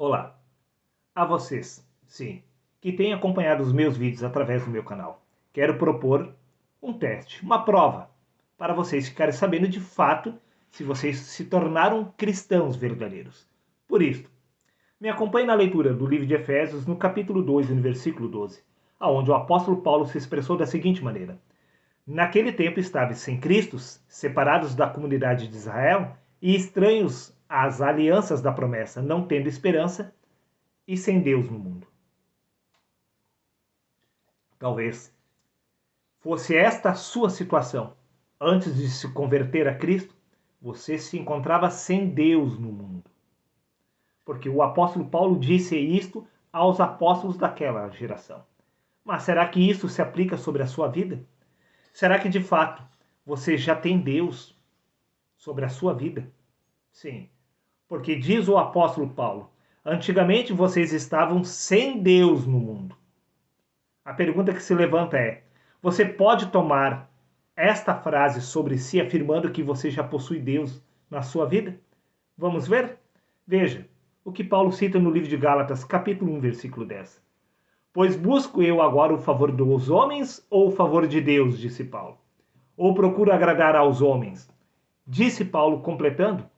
Olá, a vocês, sim, que têm acompanhado os meus vídeos através do meu canal. Quero propor um teste, uma prova, para vocês ficarem sabendo de fato se vocês se tornaram cristãos verdadeiros. Por isso, me acompanhe na leitura do livro de Efésios, no capítulo 2, no versículo 12, onde o apóstolo Paulo se expressou da seguinte maneira: naquele tempo estáveis sem Cristo, separados da comunidade de Israel e estranhos às alianças da promessa, não tendo esperança e sem Deus no mundo. Talvez fosse esta a sua situação. Antes de se converter a Cristo, você se encontrava sem Deus no mundo. Porque o apóstolo Paulo disse isto aos apóstolos daquela geração. Mas será que isso se aplica sobre a sua vida? Será que de fato você já tem Deus sobre a sua vida? Sim, porque diz o apóstolo Paulo: antigamente vocês estavam sem Deus no mundo. A pergunta que se levanta é: você pode tomar esta frase sobre si afirmando que você já possui Deus na sua vida? Vamos ver? Veja o que Paulo cita no livro de Gálatas, capítulo 1, versículo 10. Pois busco eu agora o favor dos homens ou o favor de Deus, disse Paulo. Ou procuro agradar aos homens? Disse Paulo, completando: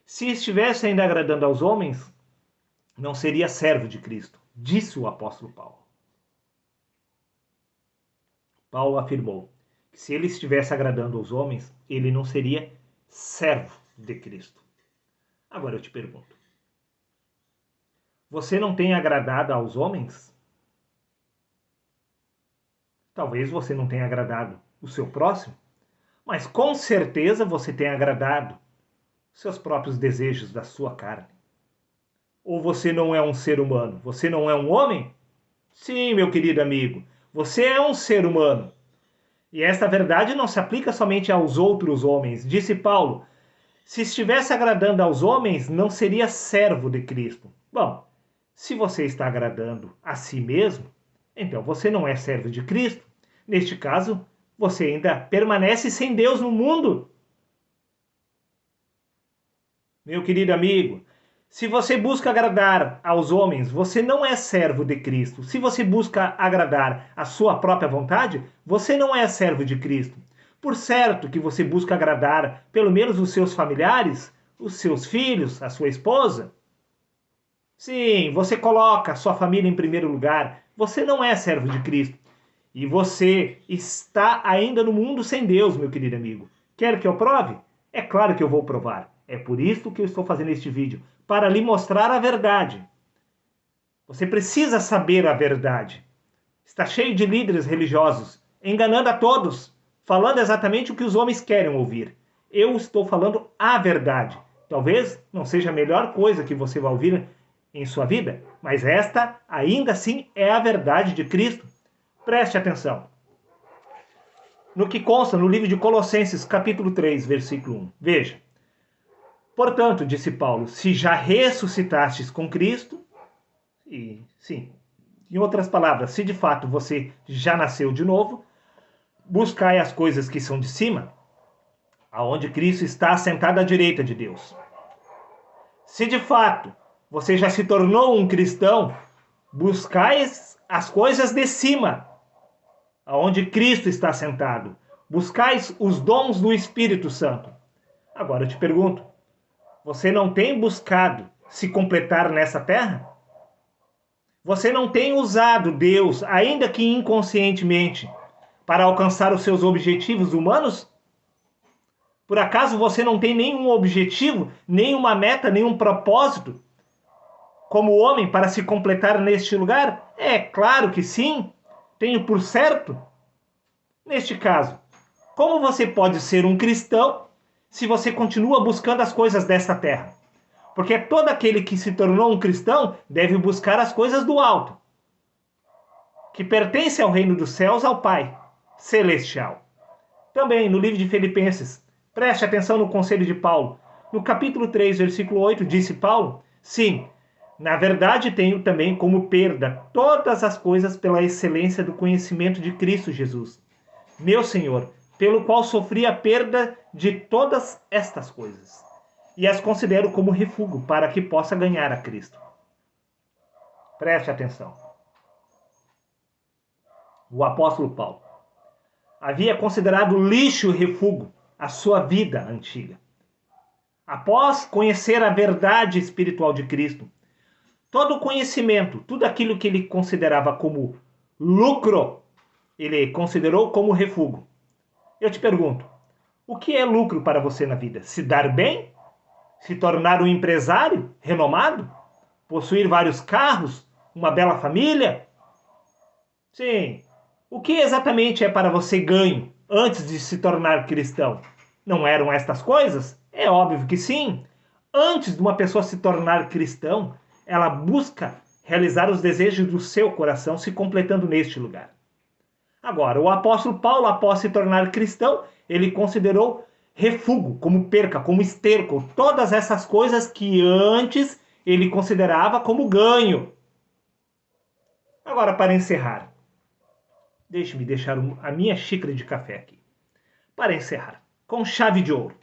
se estivesse ainda agradando aos homens, não seria servo de Cristo, disse o apóstolo Paulo. Paulo afirmou que se ele estivesse agradando aos homens, ele não seria servo de Cristo. Agora eu te pergunto: você não tem agradado aos homens? Talvez você não tenha agradado o seu próximo, mas com certeza você tem agradado seus próprios desejos da sua carne. Ou você não é um ser humano? Você não é um homem? Sim, meu querido amigo, você é um ser humano. E esta verdade não se aplica somente aos outros homens. Disse Paulo: se estivesse agradando aos homens, não seria servo de Cristo. Bom, se você está agradando a si mesmo, então você não é servo de Cristo. Neste caso, você ainda permanece sem Deus no mundo. Meu querido amigo, se você busca agradar aos homens, você não é servo de Cristo. Se você busca agradar a sua própria vontade, você não é servo de Cristo. Por certo que você busca agradar pelo menos os seus familiares, os seus filhos, a sua esposa. Sim, você coloca a sua família em primeiro lugar. Você não é servo de Cristo. E você está ainda no mundo sem Deus, meu querido amigo. Quer que eu prove? É claro que eu vou provar. É por isso que eu estou fazendo este vídeo, para lhe mostrar a verdade. Você precisa saber a verdade. Está cheio de líderes religiosos, enganando a todos, falando exatamente o que os homens querem ouvir. Eu estou falando a verdade. Talvez não seja a melhor coisa que você vai ouvir em sua vida, mas esta ainda assim é a verdade de Cristo. Preste atenção. No que consta no livro de Colossenses, capítulo 3, versículo 1. Veja. Portanto, disse Paulo, se já ressuscitastes com Cristo, e sim, em outras palavras, se de fato você já nasceu de novo, buscai as coisas que são de cima, aonde Cristo está assentado à direita de Deus. Se de fato você já se tornou um cristão, buscai as coisas de cima, aonde Cristo está sentado. Buscais os dons do Espírito Santo. Agora eu te pergunto, você não tem buscado se completar nessa terra? Você não tem usado Deus, ainda que inconscientemente, para alcançar os seus objetivos humanos? Por acaso você não tem nenhum objetivo, nenhuma meta, nenhum propósito como homem para se completar neste lugar? É claro que sim, tenho por certo. Neste caso, como você pode ser um cristão se você continua buscando as coisas desta terra? Porque todo aquele que se tornou um cristão deve buscar as coisas do alto, que pertence ao reino dos céus, ao Pai celestial. Também no livro de Filipenses, preste atenção no conselho de Paulo. No capítulo 3, versículo 8, disse Paulo: sim, na verdade tenho também como perda todas as coisas pela excelência do conhecimento de Cristo Jesus, meu Senhor, pelo qual sofri a perda de todas estas coisas, e as considero como refúgio para que possa ganhar a Cristo. Preste atenção. O apóstolo Paulo havia considerado lixo e refúgio a sua vida antiga. Após conhecer a verdade espiritual de Cristo, todo o conhecimento, tudo aquilo que ele considerava como lucro, ele considerou como refúgio. Eu te pergunto, o que é lucro para você na vida? Se dar bem? Se tornar um empresário renomado? Possuir vários carros? Uma bela família? Sim. O que exatamente é para você ganho antes de se tornar cristão? Não eram estas coisas? É óbvio que sim. Antes de uma pessoa se tornar cristão, ela busca realizar os desejos do seu coração, se completando neste lugar. Agora, o apóstolo Paulo, após se tornar cristão, ele considerou refúgio, como perca, como esterco, todas essas coisas que antes ele considerava como ganho. Agora, para encerrar, deixe-me deixar a minha xícara de café aqui. Para encerrar, com chave de ouro.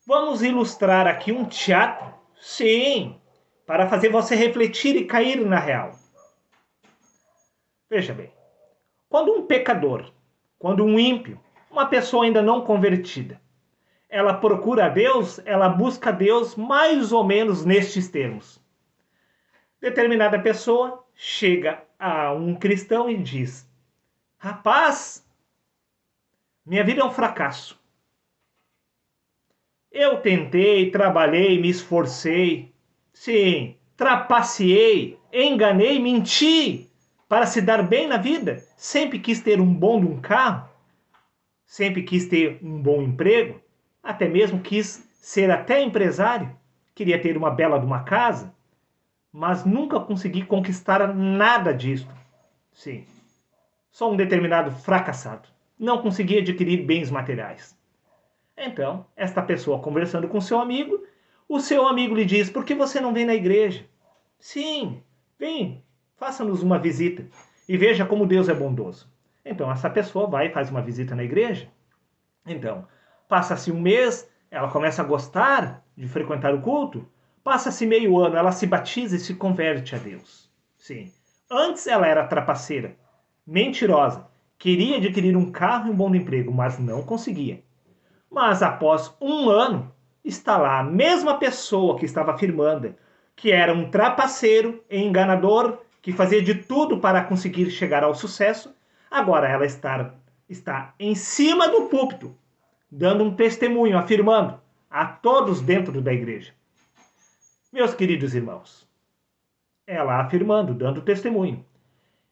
Vamos ilustrar aqui um teatro? Sim, para fazer você refletir e cair na real. Veja bem, quando um pecador, quando um ímpio, uma pessoa ainda não convertida, ela procura a Deus, ela busca a Deus mais ou menos nestes termos. Determinada pessoa chega a um cristão e diz: rapaz, minha vida é um fracasso. Eu tentei, trabalhei, me esforcei, sim, trapaceei, enganei, menti para se dar bem na vida. Sempre quis ter um bom carro, sempre quis ter um bom emprego, até mesmo quis ser até empresário, queria ter uma bela de uma casa, mas nunca consegui conquistar nada disto. Sim, sou um determinado fracassado, não consegui adquirir bens materiais. Então, esta pessoa conversando com seu amigo, o seu amigo lhe diz: por que você não vem na igreja? Sim, vem, faça-nos uma visita e veja como Deus é bondoso. Então, essa pessoa vai e faz uma visita na igreja. Então, passa-se um mês, ela começa a gostar de frequentar o culto. Passa-se meio ano, ela se batiza e se converte a Deus. Sim, antes ela era trapaceira, mentirosa, queria adquirir um carro e um bom emprego, mas não conseguia. Mas após um ano, está lá a mesma pessoa que estava afirmando que era um trapaceiro, enganador, que fazia de tudo para conseguir chegar ao sucesso. Agora ela está em cima do púlpito, dando um testemunho, afirmando a todos dentro da igreja. Meus queridos irmãos, ela afirmando, dando testemunho: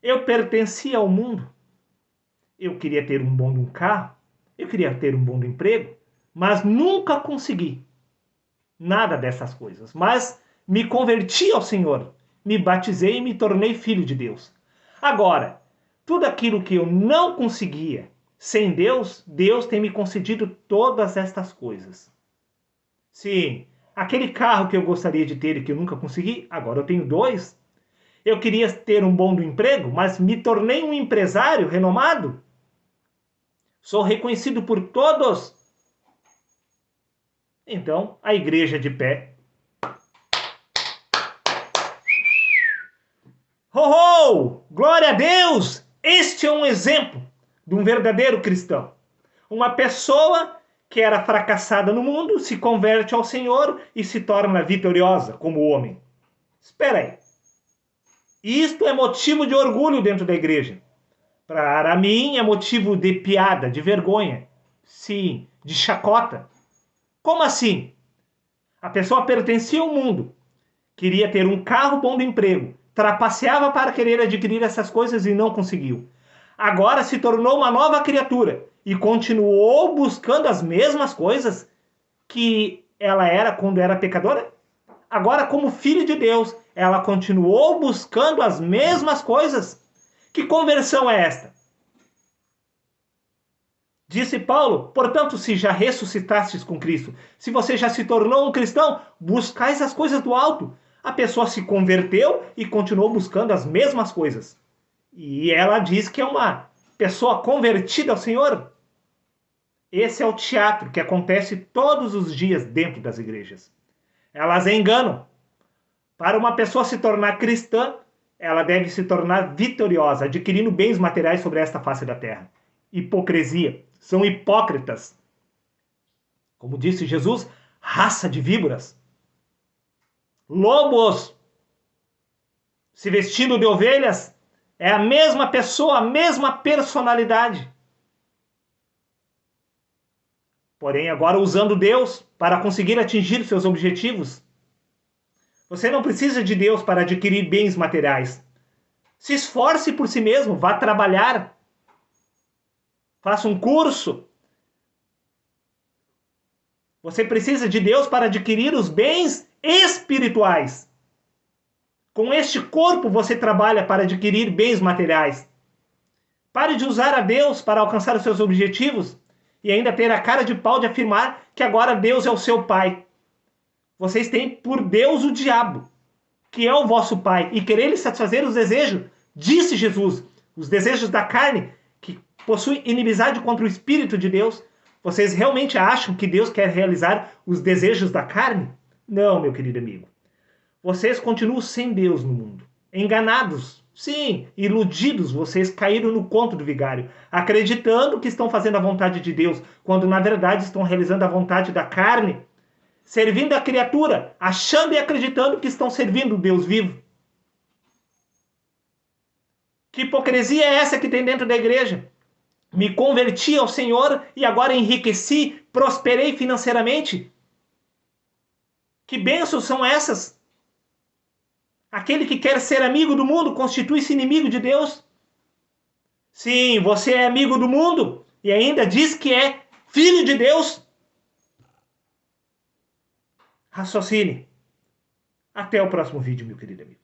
eu pertencia ao mundo, eu queria ter um bom carro, eu queria ter um bom emprego, mas nunca consegui nada dessas coisas. Mas me converti ao Senhor, me batizei e me tornei filho de Deus. Agora, tudo aquilo que eu não conseguia sem Deus, Deus tem me concedido todas estas coisas. Sim, aquele carro que eu gostaria de ter e que eu nunca consegui, agora eu tenho 2. Eu queria ter um bom emprego, mas me tornei um empresário renomado. Sou reconhecido por todos. Então, a igreja de pé. Ho, ho! Glória a Deus! Este é um exemplo de um verdadeiro cristão. Uma pessoa que era fracassada no mundo se converte ao Senhor e se torna vitoriosa como homem. Espera aí. Isto é motivo de orgulho dentro da igreja. Para mim é motivo de piada, de vergonha. Sim, de chacota. Como assim? A pessoa pertencia ao mundo, queria ter um carro bom de emprego, trapaceava para querer adquirir essas coisas e não conseguiu. Agora se tornou uma nova criatura e continuou buscando as mesmas coisas que ela era quando era pecadora? Agora, como filho de Deus, ela continuou buscando as mesmas coisas? Que conversão é esta? Disse Paulo: portanto, se já ressuscitastes com Cristo, se você já se tornou um cristão, buscais as coisas do alto. A pessoa se converteu e continuou buscando as mesmas coisas. E ela diz que é uma pessoa convertida ao Senhor. Esse é o teatro que acontece todos os dias dentro das igrejas. Elas enganam Para uma pessoa se tornar cristã, ela deve se tornar vitoriosa, adquirindo bens materiais sobre esta face da terra. Hipocrisia. São hipócritas. Como disse Jesus, raça de víboras. Lobos se vestindo de ovelhas. É a mesma pessoa, a mesma personalidade. Porém, agora usando Deus para conseguir atingir seus objetivos. Você não precisa de Deus para adquirir bens materiais. Se esforce por si mesmo, vá trabalhar. Faça um curso. Você precisa de Deus para adquirir os bens espirituais. Com este corpo você trabalha para adquirir bens materiais. Pare de usar a Deus para alcançar os seus objetivos e ainda ter a cara de pau de afirmar que agora Deus é o seu pai. Vocês têm por Deus o diabo, que é o vosso pai, e querer lhe satisfazer os desejos, disse Jesus, os desejos da carne, que possuem inimizade contra o Espírito de Deus. Vocês realmente acham que Deus quer realizar os desejos da carne? Não, meu querido amigo. Vocês continuam sem Deus no mundo. Enganados, sim, iludidos, vocês caíram no conto do vigário, acreditando que estão fazendo a vontade de Deus, quando na verdade estão realizando a vontade da carne, servindo a criatura, achando e acreditando que estão servindo o Deus vivo. Que hipocrisia é essa que tem dentro da igreja? Me converti ao Senhor e agora enriqueci, prosperei financeiramente? Que bênçãos são essas? Aquele que quer ser amigo do mundo constitui-se inimigo de Deus? Sim, você é amigo do mundo e ainda diz que é filho de Deus? Raciocine. Até o próximo vídeo, meu querido amigo.